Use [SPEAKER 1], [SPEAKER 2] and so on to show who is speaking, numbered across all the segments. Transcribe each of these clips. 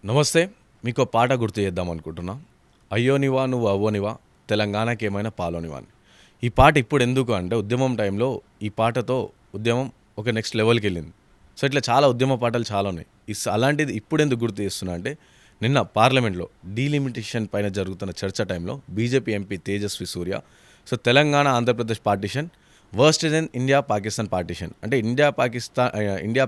[SPEAKER 1] నమస్తే. మీకో పాట గుర్తు చేద్దాం అనుకుంటున్నా. 'అయ్యోనివా నువ్వు అవ్వోనివా తెలంగాణకేమైనా పాలోనివా' అని. ఈ పాట ఇప్పుడు ఎందుకు అంటే ఉద్యమం టైంలో ఈ పాటతో ఉద్యమం ఒక నెక్స్ట్ లెవెల్‌కెళ్ళింది. సో, ఇట్లా చాలా ఉద్యమ పాటలు చాలా ఉన్నాయి. అలాంటిది ఇప్పుడెందుకు గుర్తు చేస్తున్నా అంటే నిన్న పార్లమెంట్‌లో డీలిమిటేషన్ పైన జరుగుతున్న చర్చ టైంలో బీజేపీ ఎంపీ తేజస్వి సూర్య so, Telangana Andhra Pradesh partition worst then India Pakistan partition అంటే ఇండియా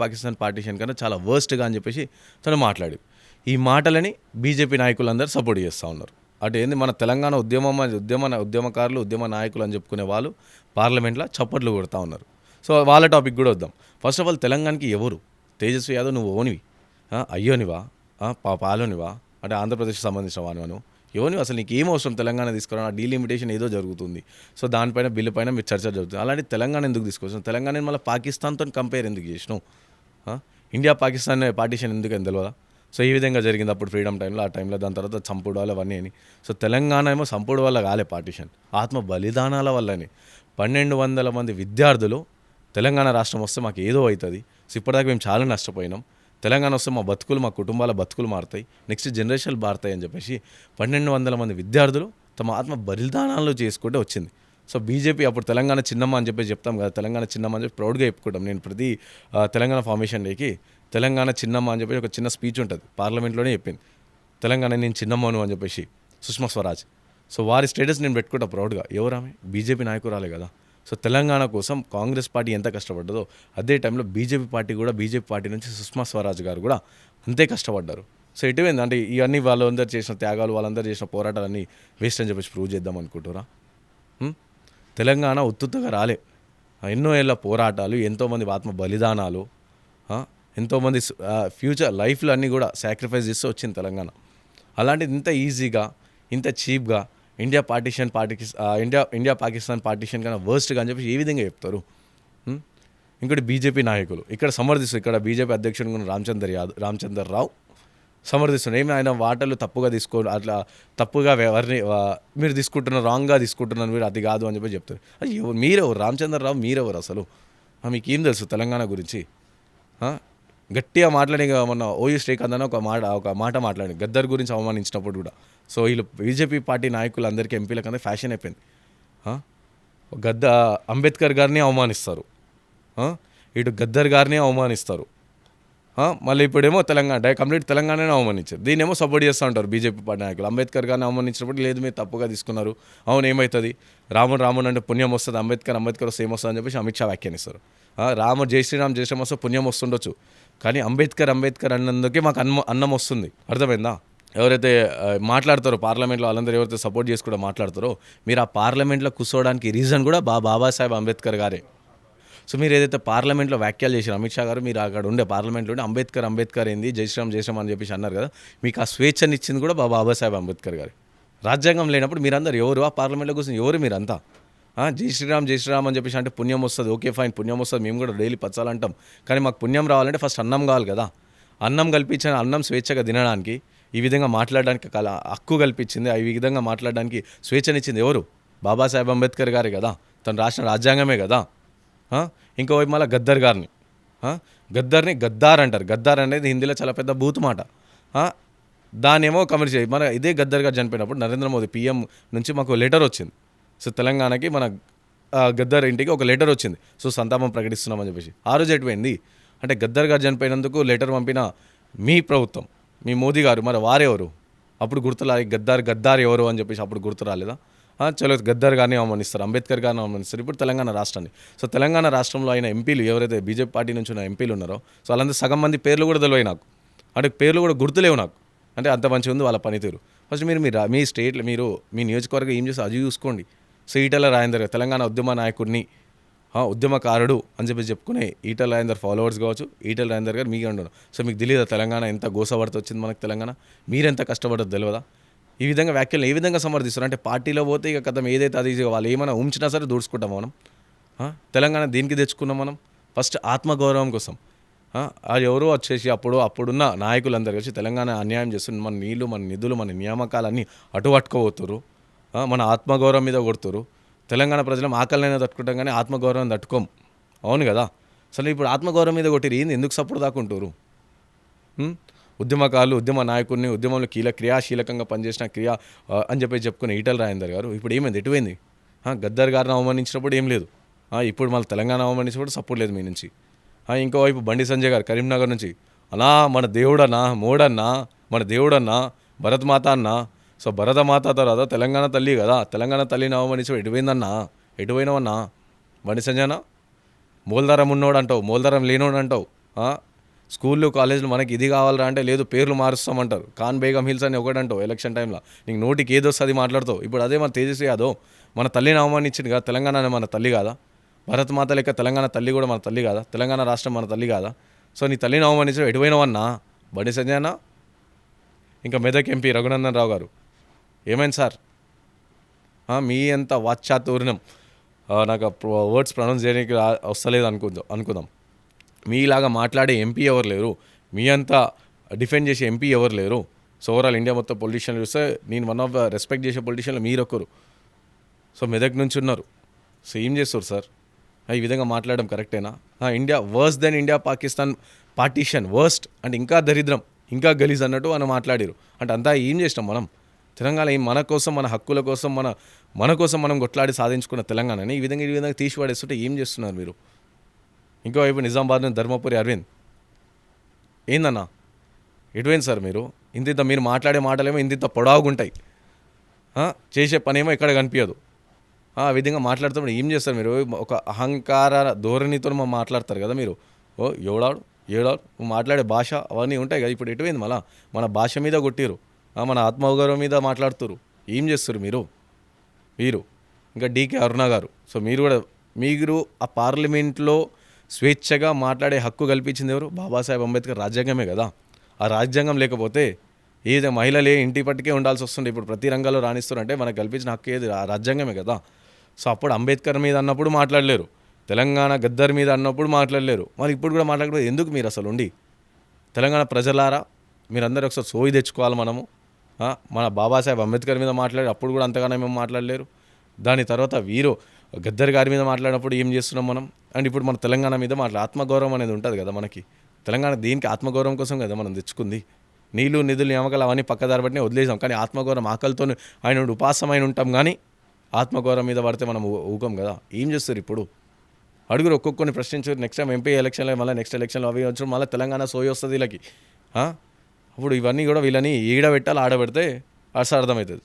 [SPEAKER 1] పాకిస్తాన్ పార్టిషన్ కన్నా చాలా వర్స్ట్‌గా అని చెప్పేసి తను మాట్లాడాడు. ఈ మాటలని బీజేపీ నాయకులందరూ సపోర్ట్ చేస్తూ ఉన్నారు. అటు ఏంది మన తెలంగాణ ఉద్యమకారులు, ఉద్యమ నాయకులు అని చెప్పుకునే వాళ్ళు పార్లమెంట్లో చప్పట్లు కొడతా ఉన్నారు. సో, వాళ్ళ టాపిక్ కూడా వద్దాం. ఫస్ట్ ఆఫ్ ఆల్ తెలంగాణకి ఎవరు? తేజస్వి యాదవ్ నువ్వు ఓనివి, అయ్యోనివా, పాలోనివా అంటే ఆంధ్రప్రదేశ్కి సంబంధించిన వానివా నువ్వు? ఎవరిని అసలు నీకు ఏం అవసరం తెలంగాణ తీసుకురా? డీలిమిటేషన్ ఏదో జరుగుతుంది. సో, దానిపైన బిల్లు పైన మీరు చర్చ జరుగుతుంది. అలాంటి తెలంగాణ ఎందుకు తీసుకొచ్చావు? తెలంగాణని మళ్ళీ పాకిస్తాన్తో కంపేర్ ఎందుకు చేసినావు? ఇండియా పాకిస్తాన్ పార్టీషన్ ఎందుకు అని తెలియదా? సో, ఈ విధంగా జరిగింది అప్పుడు ఫ్రీడమ్ టైంలో, ఆ టైంలో దాని తర్వాత చంపుడు వల్ల అవన్నీ అని. సో, తెలంగాణ ఏమో చంపుడు వల్ల కాలే పార్టీషన్, ఆత్మ బలిదానాల వల్లనే 1200 మంది విద్యార్థులు తెలంగాణ రాష్ట్రం వస్తే మాకు ఏదో అవుతుంది. సో, ఇప్పటిదాకా మేము చాలా నష్టపోయినాం. తెలంగాణ వస్తే మా బతుకులు, మా కుటుంబాల బతుకులు మారుతాయి, నెక్స్ట్ జనరేషన్లు మారుతాయి అని చెప్పేసి 1200 మంది విద్యార్థులు తమ ఆత్మ బలిదానాలు చేసుకుంటే వచ్చింది. సో, బీజేపీ అప్పుడు తెలంగాణ చిన్నమ్మ అని చెప్పేసి చెప్తాం కదా, తెలంగాణ చిన్నమ్మ అని చెప్పి ప్రౌడ్గా చెప్పుకుంటాం. నేను ప్రతి తెలంగాణ ఫార్మేషన్ డేకి తెలంగాణ చిన్నమ్మ అని చెప్పేసి ఒక చిన్న స్పీచ్ ఉంటుంది, పార్లమెంట్లోనే చెప్పింది తెలంగాణ నేను చిన్నమ్మను అని చెప్పేసి సుష్మా స్వరాజ్. సో, వారి స్టేటస్ నేను పెట్టుకుంటా ప్రౌడ్గా. ఎవరామె? బీజేపీ నాయకురాలే కదా. సో, తెలంగాణ కోసం కాంగ్రెస్ పార్టీ ఎంత కష్టపడ్డదో అదే టైంలో బీజేపీ పార్టీ నుంచి సుష్మా స్వరాజ్ గారు కూడా అంతే కష్టపడ్డారు. సో, ఎటువైంది అంటే ఇవన్నీ వాళ్ళందరూ చేసిన త్యాగాలు, వాళ్ళందరూ చేసిన పోరాటాలన్నీ వేస్ట్ అని చెప్పేసి ప్రూవ్ చేద్దాం అనుకుంటారా? తెలంగాణ ఉత్తుత్తగా రాలే. ఎన్నో ఏళ్ళ పోరాటాలు, ఎంతోమంది ఆత్మ బలిదానాలు, ఎంతోమంది ఫ్యూచర్ లైఫ్లో అన్నీ కూడా సాక్రిఫైస్ చేస్తూ వచ్చింది తెలంగాణ. అలాంటిది ఇంత ఈజీగా, ఇంత చీప్గా ఇండియా పాకిస్తాన్ పార్టీషన్ కన్నా వర్స్ట్గా అని చెప్పి ఏ విధంగా చెప్తారు? ఇంకోటి బీజేపీ నాయకులు ఇక్కడ సమర్థిస్తారు. ఇక్కడ బీజేపీ అధ్యక్షుడు రామచందర్ రావు సమర్థిస్తున్నారు. ఏమి ఆయన వాటలు తప్పుగా అట్లా తప్పుగా మీరు తీసుకుంటున్నారు, రాంగ్గా తీసుకుంటున్నారు, మీరు అది కాదు అని చెప్పి చెప్తారు. అది మీరెవరు? రామచందర్ రావు మీరెవరు అసలు? మీకేం తెలుసు తెలంగాణ గురించి? గట్టిగా మాట్లాడి మొన్న ఓయూ శ్రీకాంత్ అని ఒక మాట మాట్లాడి గద్దర్ గురించి అవమానించినప్పుడు కూడా. సో, వీళ్ళు బీజేపీ పార్టీ నాయకులందరికీ, ఎంపీలకందరూ ఫ్యాషన్ అయిపోయింది. అంబేద్కర్ గారిని అవమానిస్తారు, ఇటు గద్దర్ గారిని అవమానిస్తారు, మళ్ళీ ఇప్పుడేమో కంప్లీట్ తెలంగాణనే అవమానించారు. దీన్నేమో సపోర్ట్ చేస్తూ ఉంటారు బీజేపీ పార్టీ నాయకులు. అంబేద్కర్ గారిని అవమానించినప్పుడు లేదు మీరు తప్పుగా తీసుకున్నారు, అవును ఏమవుతుంది, రాముడు అంటే పుణ్యం వస్తుంది, అంబేద్కర్ వస్తే ఏమొస్తుంది అని చెప్పేసి అమిత్ షా వ్యాఖ్యానిస్తారు. జై శ్రీరామ్ వస్తే పుణ్యం వస్తుండొచ్చు, కానీ అంబేద్కర్ అన్నందుకే మాకు అన్నం వస్తుంది. అర్థమైందా? ఎవరైతే మాట్లాడతారో పార్లమెంట్లో వాళ్ళందరూ ఎవరైతే సపోర్ట్ చేసి కూడా మాట్లాడతారో, మీరు ఆ పార్లమెంట్లో కూర్చోవడానికి రీజన్ కూడా బాబాసాహెబ్ అంబేద్కర్ గారే. సో, మీరు ఏదైతే పార్లమెంట్లో వ్యాఖ్యలు చేశారు అమిత్ షా గారు, మీరు అక్కడ ఉండే పార్లమెంట్లో ఉండే అంబేద్కర్ ఏంది జై శ్రీరామ్ అని చెప్పేసి అన్నారు కదా, మీకు ఆ స్వేచ్ఛనిచ్చింది కూడా బాబాసాహెబ్ అంబేద్కర్ గారు. రాజ్యాంగం లేనప్పుడు మీరందరూ ఎవరు ఆ పార్లమెంట్లో కూర్చొని ఎవరు మీరంతా? జై శ్రీరామ్ అని చెప్పేసి అంటే పుణ్యం వస్తుంది, ఓకే ఫైన్, పుణ్యం వస్తుంది, మేము కూడా డైలీ పచ్చాలంటాం. కానీ మాకు పుణ్యం రావాలంటే ఫస్ట్ అన్నం కావాలి కదా. అన్నం కల్పించిన అన్నం స్వేచ్ఛగా తినడానికి, ఈ విధంగా మాట్లాడడానికి హక్కు కల్పించింది, ఈ విధంగా మాట్లాడడానికి స్వేచ్ఛనిచ్చింది ఎవరు? బాబాసాహెబ్ అంబేద్కర్ గారే కదా, తను రాసిన రాజ్యాంగమే కదా. ఇంకోవైపు మళ్ళీ గద్దర్ని గద్దార్ అంటారు. గద్దార్ అనేది హిందీలో చాలా పెద్ద బూత్ మాట. దాన్నేమో కమర్షియల్ మన ఇదే గద్దర్ గారు చనిపోయినప్పుడు నరేంద్ర మోదీ పీఎం నుంచి మాకు లెటర్ వచ్చింది. సో, తెలంగాణకి మన గద్దర్ ఇంటికి ఒక లెటర్ వచ్చింది. సో, సంతాపం ప్రకటిస్తున్నామని చెప్పేసి. ఆ రోజు ఎటుపోయింది అంటే గద్దర్ గారు చనిపోయినందుకు లెటర్ పంపిన మీ ప్రభుత్వం, మీ మోదీ గారు, మరి వారెవరు? అప్పుడు గుర్తురాలి గద్దార్ ఎవరు అని చెప్పేసి అప్పుడు గుర్తు రాలేదా? చలో గద్దర్ గారిని అవమానిస్తారు, అంబేద్కర్ గారిని అవమానిస్తారు, ఇప్పుడు తెలంగాణ రాష్ట్రాన్ని. సో, తెలంగాణ రాష్ట్రంలో అయిన ఎంపీలు ఎవరైతే బీజేపీ పార్టీ నుంచి ఉన్న ఎంపీలు ఉన్నారో, సో వాళ్ళందరూ సగం మంది పేర్లు కూడా తెలియవు నాకు, అంటే పేర్లు కూడా గుర్తులేవు నాకు, అంటే అంత మంచిగా ఉంది వాళ్ళ పనితీరు. ఫస్ట్ మీరు మీ స్టేట్లో మీరు మీ నియోజకవర్గం ఏం చేస్తే అది చూసుకోండి. సో, ఈటెల రాజేందర్ తెలంగాణ ఉద్యమ నాయకుడిని, ఉద్యమకారుడు అని చెప్పి చెప్పుకునే ఈటెల రాజేందర్ ఫాలోవర్స్ కావచ్చు, ఈటెల రాజేందర్ గారు మీకు ఉండను. సో, మీకు తెలియదా తెలంగాణ ఎంత గోసపడుతూ వచ్చింది మనకు తెలంగాణ? మీరెంత కష్టపడదు తెలియదా? ఈ విధంగా వ్యాఖ్యలు ఏ విధంగా సమర్థిస్తారు అంటే పార్టీలో పోతే ఇక కథం ఏదైతే అది వాళ్ళు ఏమైనా ఉంచినా సరే దూడ్చుకుంటాం మనం. తెలంగాణ దేనికి తెచ్చుకున్నాం మనం? ఫస్ట్ ఆత్మగౌరవం కోసం. అది ఎవరో వచ్చేసి అప్పుడున్న నాయకులందరూ కలిసి తెలంగాణ అన్యాయం చేస్తున్నారు, మన నీళ్లు, మన నిధులు, మన నియామకాలన్నీ అటుపట్టుకోబోతురు, మన ఆత్మగౌరవం మీద కొడుతురు. తెలంగాణ ప్రజలం ఆకలినైనా తట్టుకుంటాం కానీ ఆత్మగౌరవం తట్టుకోం, అవును కదా. అసలు ఇప్పుడు ఆత్మగౌరవం మీద కొట్టిరు, ఏంది ఎందుకు సపోర్ట్ దాకుంటారు? ఉద్యమకారులు, ఉద్యమ నాయకుడిని, ఉద్యమంలో క్రియాశీలకంగా పనిచేసిన అని చెప్పి చెప్పుకునే ఈటల రాజేందర్ గారు ఇప్పుడు ఏమైంది, ఎటువైంది? గద్దర్ గారిని అవమానించినప్పుడు ఏం లేదు, ఇప్పుడు మళ్ళీ తెలంగాణ అవమానించినప్పుడు సపోర్ట్ లేదు మీ నుంచి. ఇంకోవైపు బండి సంజయ్ గారు కరీంనగర్ నుంచి, అన్నా మన దేవుడన్నా, మోడన్నా, మన దేవుడన్నా, భరతమాత అన్నా. సో భరతమాత తర్వాత తెలంగాణ తల్లి కదా, తెలంగాణ తల్లిని అవమానించి ఎటుపోయిందన్నా, ఎటుపోయినావన్నా బండి సంజయనా? మూలధరం ఉన్నోడు అంటావు, మూలధరం లేనోడు అంటావు. స్కూళ్ళు కాలేజీలు మనకి ఇది కావాలరా అంటే లేదు పేర్లు మారుస్తామంటారు. ఖాన్ బేగం హిల్స్ అని ఒకటంటావు ఎలక్షన్ టైంలో, నీకు నోటికి ఏదొస్తే అది మాట్లాడతావు. ఇప్పుడు అదే మన తేజస్వి యాదవ్ మన తల్లిని అవమానించింది కదా, తెలంగాణ మన తల్లి కాదా? భరతమాత లెక్క తెలంగాణ తల్లి కూడా మన తల్లి కాదా? తెలంగాణ రాష్ట్రం మన తల్లి కాదా? సో నీ తల్లిని అవమానించడం ఎటువైనవన్నా బండి సంజయ్ అన్న. ఇంకా మెదక్ ఎంపీ రఘునందన్ రావు గారు ఏమైంది సార్? మీ అంత వాచ్చాతుర్యం నాకు వర్డ్స్ ప్రొనౌన్స్ చేయడానికి వస్తలేదు అనుకుందాం. మీలాగా మాట్లాడే ఎంపీ ఎవరు లేరు, మీ అంతా డిఫెండ్ చేసే ఎంపీ ఎవరు లేరు. సో ఓవరాల్ ఇండియా మొత్తం పొలిటీషియన్లు చూస్తే నేను వన్ ఆఫ్ ద రెస్పెక్ట్ చేసే పొలిటీషియన్లు మీరొక్కరు. సో మెదక్ నుంచి ఉన్నారు. సో ఏం చేస్తారు సార్? ఈ విధంగా మాట్లాడడం కరెక్టేనా? India worse than India Pakistan partition, worst అంటే ఇంకా దరిద్రం, ఇంకా గలీజ్ అన్నట్టు అని మాట్లాడారు. అంటే అంతా ఏం చేసినాం మనం? తెలంగాణ మన కోసం, మన హక్కుల కోసం, మన కోసం మనం కొట్లాడి సాధించుకున్న తెలంగాణని ఈ విధంగా తీసిపడేస్తుంటే ఏం చేస్తున్నారు మీరు? ఇంకోవైపు నిజామాబాద్ నుంచి ధర్మపురి అరవింద్ ఏందన్నా ఎటువైంది సార్ మీరు? ఇంత మీరు మాట్లాడే మాటలేమో ఇంత పొడవుగుంటాయి, చేసే పనేమో ఎక్కడ కనిపించదు. ఆ విధంగా మాట్లాడుతున్నప్పుడు ఏం చేస్తారు మీరు? ఒక అహంకార ధోరణితో మాట్లాడతారు కదా మీరు. ఏడాడు మాట్లాడే భాష అవన్నీ ఉంటాయి కదా. ఇప్పుడు ఎటువైంది మళ్ళా? మన భాష మీద కొట్టిరు, మన ఆత్మగౌరవం మీద మాట్లాడుతురు. ఏం చేస్తారు మీరు? ఇంకా డీకే అరుణ గారు, సో మీరు ఆ పార్లమెంట్లో స్వేచ్ఛగా మాట్లాడే హక్కు కల్పించింది ఎవరు? బాబాసాహెబ్ అంబేద్కర్ రాజ్యాంగమే కదా. ఆ రాజ్యాంగం లేకపోతే ఏదో మహిళలే ఇంటి పట్టుకే ఉండాల్సి వస్తుండే. ఇప్పుడు ప్రతి రంగంలో రాణిస్తారంటే మనకు కల్పించిన హక్కు ఏది? ఆ రాజ్యాంగమే కదా. సో అప్పుడు అంబేద్కర్ మీద అన్నప్పుడు మాట్లాడలేరు, తెలంగాణ గద్దర్ మీద అన్నప్పుడు మాట్లాడలేరు, మరి ఇప్పుడు కూడా మాట్లాడలేదు. ఎందుకు మీరు అసలు ఉండి? తెలంగాణ మీరందరూ ఒకసారి సోయి తెచ్చుకోవాలి. మన బాబాసాహెబ్ అంబేద్కర్ మీద మాట్లాడి అప్పుడు కూడా అంతగానో మేము మాట్లాడలేరు. దాని తర్వాత గద్దర్ గారి మీద మాట్లాడినప్పుడు ఏం చేస్తున్నాం మనం? అండ్ ఇప్పుడు మన తెలంగాణ మీద ఆత్మగౌరవం అనేది ఉంటుంది కదా మనకి. తెలంగాణ దీనికి ఆత్మగౌరవం కోసం కదా మనం తెచ్చుకుంది. నీళ్ళు నిధులు నియామకాలు అవన్నీ పక్కదారి బట్టి వదిలేసాం, కానీ ఆత్మగౌరవం ఆకలితో ఆయన ఉపాసమైన ఉంటాం, కానీ ఆత్మగౌరవం మీద పడితే మనం ఊకం కదా. ఏం చేస్తారు ఇప్పుడు? అడుగురు, ఒక్కొక్కరిని ప్రశ్నించారు. నెక్స్ట్ టైం ఎంపీ ఎలక్షన్లో మళ్ళీ నెక్స్ట్ ఎలక్షన్లో అవి వచ్చు, మళ్ళీ తెలంగాణ సోయి వస్తుంది వీళ్ళకి. అప్పుడు ఇవన్నీ కూడా వీళ్ళని ఈడబెట్టాలి, ఆడబెడితే అర్థమవుతుంది.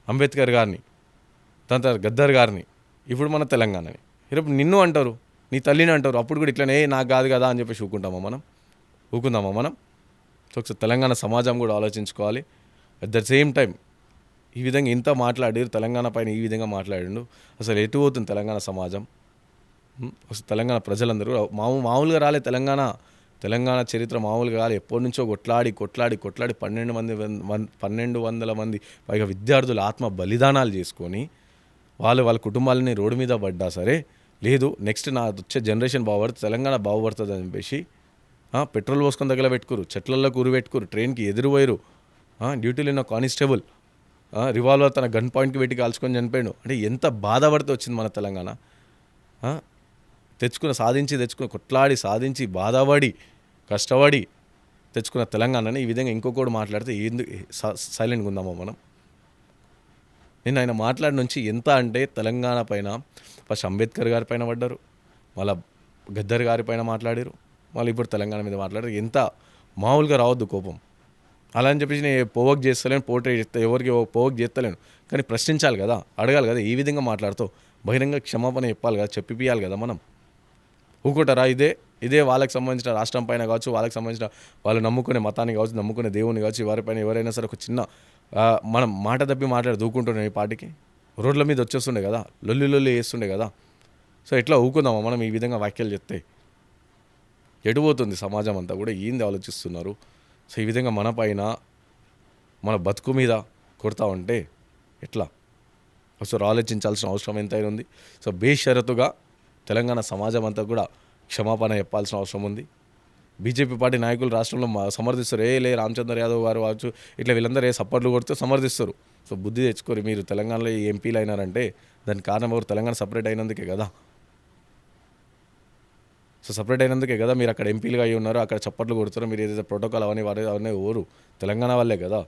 [SPEAKER 1] అంబేద్కర్ గారిని, దాని తర్వాత గద్దర్ గారిని, ఇప్పుడు మన తెలంగాణని, రేపు నిన్ను అంటారు, నీ తల్లిని అంటారు. అప్పుడు కూడా ఇట్లనే నాకు కాదు కదా అని చెప్పేసి ఊకుందామా మనం? సో ఒకసారి తెలంగాణ సమాజం కూడా ఆలోచించుకోవాలి. అట్ ద సేమ్ టైం ఈ విధంగా ఇంత మాట్లాడారు తెలంగాణ పైన, ఈ విధంగా మాట్లాడిండు. అసలు ఎటు పోతుంది తెలంగాణ సమాజం? అసలు తెలంగాణ ప్రజలందరూ మామూలుగా రాలే. తెలంగాణ చరిత్ర మామూలుగా రాలే. ఎప్పటి నుంచో కొట్లాడి 1200 మంది పైగా విద్యార్థులు ఆత్మ బలిదానాలు చేసుకొని వాళ్ళ కుటుంబాలని రోడ్డు మీద పడ్డా సరే లేదు, నెక్స్ట్ నా వచ్చే జనరేషన్ బాగుపడుతుంది, తెలంగాణ బాగుపడుతుంది అని చెప్పేసి పెట్రోల్ పోసుకొని దగ్గర పెట్టుకురు, చెట్లల్లో పెట్టుకురు, ట్రైన్కి ఎదురుపోయారు. డ్యూటీలో ఉన్న కానిస్టేబుల్ రివాల్వర్ తన గన్ పాయింట్కి పెట్టి కాల్చుకొని చనిపోయాడు. అంటే ఎంత బాధపడితే వచ్చింది మన తెలంగాణ? తెచ్చుకున్న కొట్లాడి సాధించి బాధపడి కష్టపడి తెచ్చుకున్న తెలంగాణని ఈ విధంగా ఇంకొకటి మాట్లాడితే సైలెంట్గా ఉందామా మనం? నేను ఆయన మాట్లాడి నుంచి ఎంత అంటే తెలంగాణ పైన ఫస్ట్ అంబేద్కర్ గారి పైన పడ్డారు, మళ్ళీ గద్దర్ గారి పైన మాట్లాడారు, మళ్ళీ ఇప్పుడు తెలంగాణ మీద మాట్లాడారు. ఎంత మామూలుగా రావద్దు కోపం. అలా అని చెప్పేసి నేను పోవక్ చేస్తలేను, ఎవరికి పోవక్ చేస్తలేను, కానీ ప్రశ్నించాలి కదా, అడగాలి కదా. ఈ విధంగా మాట్లాడుతూ బహిరంగ క్షమాపణ చెప్పాలి కదా, చెప్పిపియాలి కదా. మనం ఊకుంటారా? ఇదే వాళ్ళకి సంబంధించిన రాష్ట్రం పైన కావచ్చు, వాళ్ళకి సంబంధించిన వాళ్ళు నమ్ముకునే మతాన్ని కావచ్చు, నమ్ముకునే దేవుని కావచ్చు, వారిపైన ఎవరైనా సరే ఒక చిన్న మనం మాట తప్పి మాట్లాడి దూకుంటున్నాం. ఈ పాటికి రోడ్ల మీద వచ్చేస్తుండే కదా, లొల్లి వేస్తుండే కదా. సో ఎట్లా ఊకుందామా మనం ఈ విధంగా వ్యాఖ్యలు చెప్తే? ఎటుపోతుంది సమాజం అంతా కూడా? ఏంది ఆలోచిస్తున్నారు? సో ఈ విధంగా మన పైన మన బతుకు మీద కొడతా ఉంటే ఎట్లా? ఒకసారి ఆలోచించాల్సిన అవసరం ఎంతైనా ఉంది. సో బేషరతుగా తెలంగాణ సమాజం అంతా కూడా క్షమాపణ చెప్పాల్సిన అవసరం ఉంది. బీజేపీ పార్టీ నాయకులు రాష్ట్రంలో సమర్థిస్తారు. రామచంద్ర యాదవ్ గారు కావచ్చు, ఇట్లా వీళ్ళందరూ సపోర్ట్లు కొడితే సమర్థిస్తారు. సో బుద్ధి తెచ్చుకోరు. మీరు తెలంగాణలో ఎంపీలు అయినారంటే దానికి కారణం ఎవరు? తెలంగాణ సపరేట్ అయినందుకే కదా. సో సపరేట్ అయినందుకే కదా మీరు అక్కడ ఎంపీలుగా అయ్యి ఉన్నారు, అక్కడ చప్పట్లు కొడుతున్నారు, మీరు ఏదైతే ప్రోటోకాల్ అవన్నీ ఓరు తెలంగాణ వాళ్ళే కదా.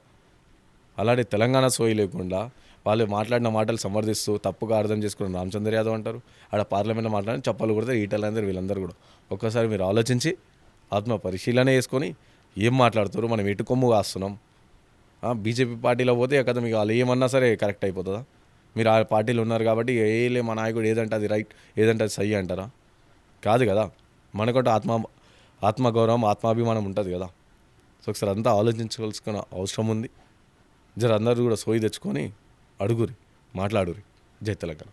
[SPEAKER 1] అలాంటి తెలంగాణ సోయి లేకుండా వాళ్ళు మాట్లాడిన మాటలు సమర్థిస్తూ తప్పుగా అర్థం చేసుకున్న రామచంద్ర యాదవ్ అంటారు, ఆడ పార్లమెంట్లో మాట్లాడి చప్పలు కొడితే ఈటలందరూ వీళ్ళందరూ కూడా. ఒక్కసారి మీరు ఆలోచించి ఆత్మ పరిశీలన చేసుకొని ఏం మాట్లాడుతారు, మనం ఎటు కొమ్ము కాస్తున్నాం. బీజేపీ పార్టీలో పోతే కదా మీకు వాళ్ళు ఏమన్నా సరే కరెక్ట్ అయిపోతుందా? మీరు ఆ పార్టీలో ఉన్నారు కాబట్టి ఏలే మా నాయకుడు ఏదంటే అది రైట్, ఏదంటే అది సై అంటారా? కాదు కదా. మనకంటూ ఆత్మగౌరవం, ఆత్మాభిమానం ఉంటుంది కదా. సో ఒకసారి అంతా ఆలోచించవలసిన అవసరం ఉంది. అందరూ కూడా సోయి తెచ్చుకొని అడుగురి, మాట్లాడురి. జై తెలంగాణ.